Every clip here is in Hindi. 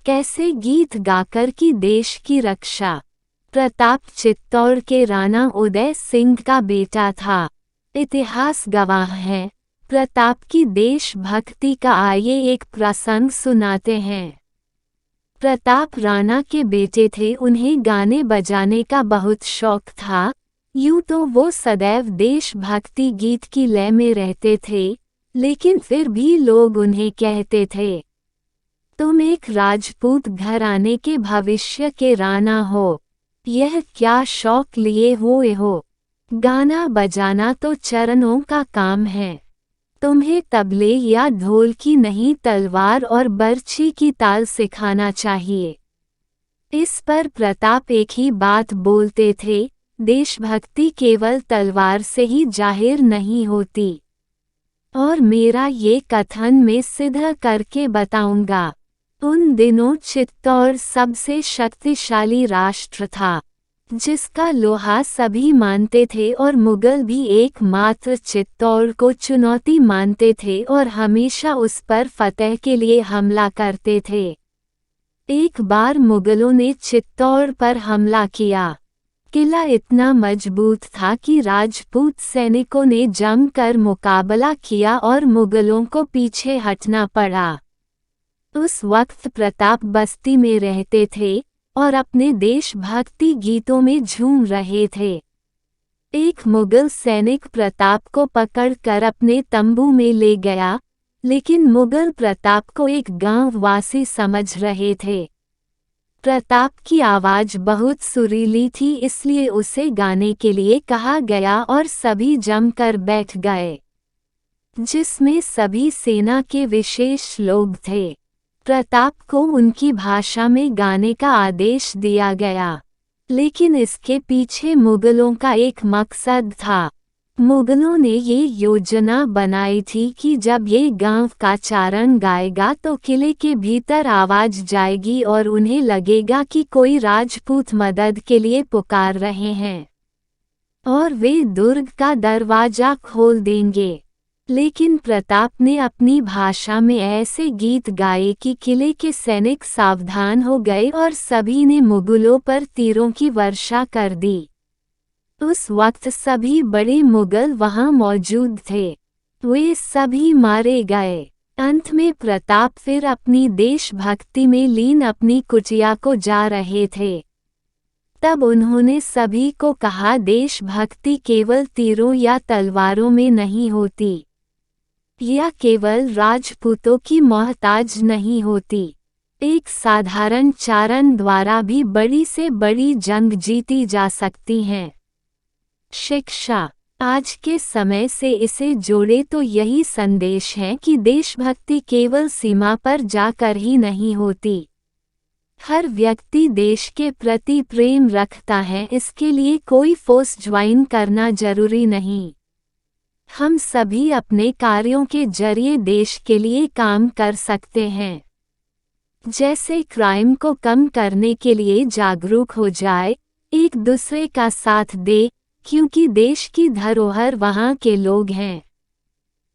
कैसे गीत गाकर की देश की रक्षा। प्रताप चित्तौड़ के राणा उदय सिंह का बेटा था। इतिहास गवाह है प्रताप की देशभक्ति का। आइए एक प्रसंग सुनाते हैं। प्रताप राणा के बेटे थे, उन्हें गाने बजाने का बहुत शौक था। यूं तो वो सदैव देशभक्ति गीत की लय में रहते थे, लेकिन फिर भी लोग उन्हें कहते थे, तुम एक राजपूत घराने के भविष्य के राणा हो, यह क्या शौक लिए हुए हो। गाना बजाना तो चरणों का काम है, तुम्हें तबले या ढोल की नहीं तलवार और बर्छी की ताल सिखाना चाहिए। इस पर प्रताप एक ही बात बोलते थे, देशभक्ति केवल तलवार से ही जाहिर नहीं होती। और मेरा ये कथन मैं सिद्ध करके बताऊंगा। उन दिनों चित्तौड़ सबसे शक्तिशाली राष्ट्र था, जिसका लोहा सभी मानते थे और मुगल भी एकमात्र चित्तौड़ को चुनौती मानते थे और हमेशा उस पर फतह के लिए हमला करते थे। एक बार मुगलों ने चित्तौड़ पर हमला किया। किला इतना मजबूत था कि राजपूत सैनिकों ने जमकर मुकाबला किया और मुगलों को पीछे हटना पड़ा। उस वक्त प्रताप बस्ती में रहते थे और अपने देशभक्ति गीतों में झूम रहे थे। एक मुगल सैनिक प्रताप को पकड़कर अपने तंबू में ले गया, लेकिन मुगल प्रताप को एक गांव वासी समझ रहे थे। प्रताप की आवाज बहुत सुरीली थी, इसलिए उसे गाने के लिए कहा गया और सभी जमकर बैठ गए, जिसमें सभी सेना के विशेष लोग थे। प्रताप को उनकी भाषा में गाने का आदेश दिया गया, लेकिन इसके पीछे मुगलों का एक मकसद था। मुगलों ने ये योजना बनाई थी कि जब ये गांव का चारण गाएगा तो किले के भीतर आवाज जाएगी और उन्हें लगेगा कि कोई राजपूत मदद के लिए पुकार रहे हैं, और वे दुर्ग का दरवाजा खोल देंगे। लेकिन प्रताप ने अपनी भाषा में ऐसे गीत गाए कि किले के सैनिक सावधान हो गए और सभी ने मुगलों पर तीरों की वर्षा कर दी। उस वक्त सभी बड़े मुगल वहां मौजूद थे, वे सभी मारे गए। अंत में प्रताप फिर अपनी देशभक्ति में लीन अपनी कुटिया को जा रहे थे। तब उन्होंने सभी को कहा, देशभक्ति केवल तीरों या तलवारों में नहीं होती, या केवल राजपूतों की मोहताज नहीं होती। एक साधारण चारण द्वारा भी बड़ी से बड़ी जंग जीती जा सकती है। शिक्षा। आज के समय से इसे जोड़े तो यही संदेश है कि देशभक्ति केवल सीमा पर जाकर ही नहीं होती। हर व्यक्ति देश के प्रति प्रेम रखता है, इसके लिए कोई फोर्स ज्वाइन करना जरूरी नहीं। हम सभी अपने कार्यों के जरिए देश के लिए काम कर सकते हैं। जैसे क्राइम को कम करने के लिए जागरूक हो जाए, एक दूसरे का साथ दे, क्योंकि देश की धरोहर वहाँ के लोग हैं।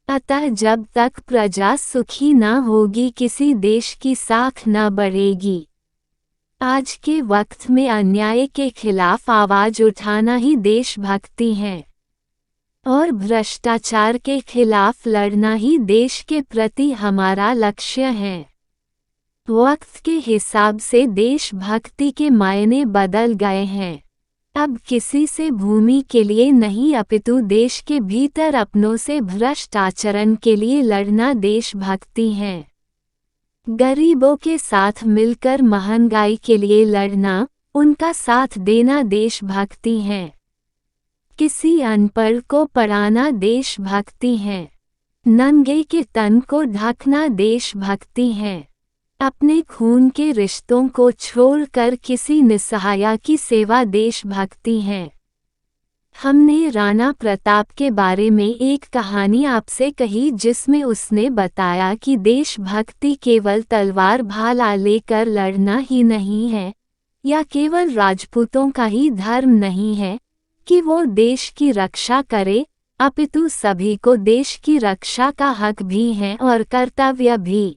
अतः जब तक प्रजा सुखी न होगी, किसी देश की साख न बढ़ेगी। आज के वक्त में अन्याय के खिलाफ आवाज उठाना ही देशभक्ति है, और भ्रष्टाचार के खिलाफ लड़ना ही देश के प्रति हमारा लक्ष्य है। वक्त के हिसाब से देशभक्ति के मायने बदल गए हैं। अब किसी से भूमि के लिए नहीं, अपितु देश के भीतर अपनों से भ्रष्ट आचरण के लिए लड़ना देशभक्ति है। गरीबों के साथ मिलकर महंगाई के लिए लड़ना, उनका साथ देना देशभक्ति है। किसी अनपढ़ को पढ़ाना देशभक्ति है। नंगे के तन को ढकना देशभक्ति है। अपने खून के रिश्तों को छोड़कर किसी निस्सहाय की सेवा देशभक्ति है। हमने राणा प्रताप के बारे में एक कहानी आपसे कही, जिसमें उसने बताया कि देशभक्ति केवल तलवार भाला लेकर लड़ना ही नहीं है, या केवल राजपूतों का ही धर्म नहीं है कि वो देश की रक्षा करे, अपितु सभी को देश की रक्षा का हक भी है और कर्तव्य भी।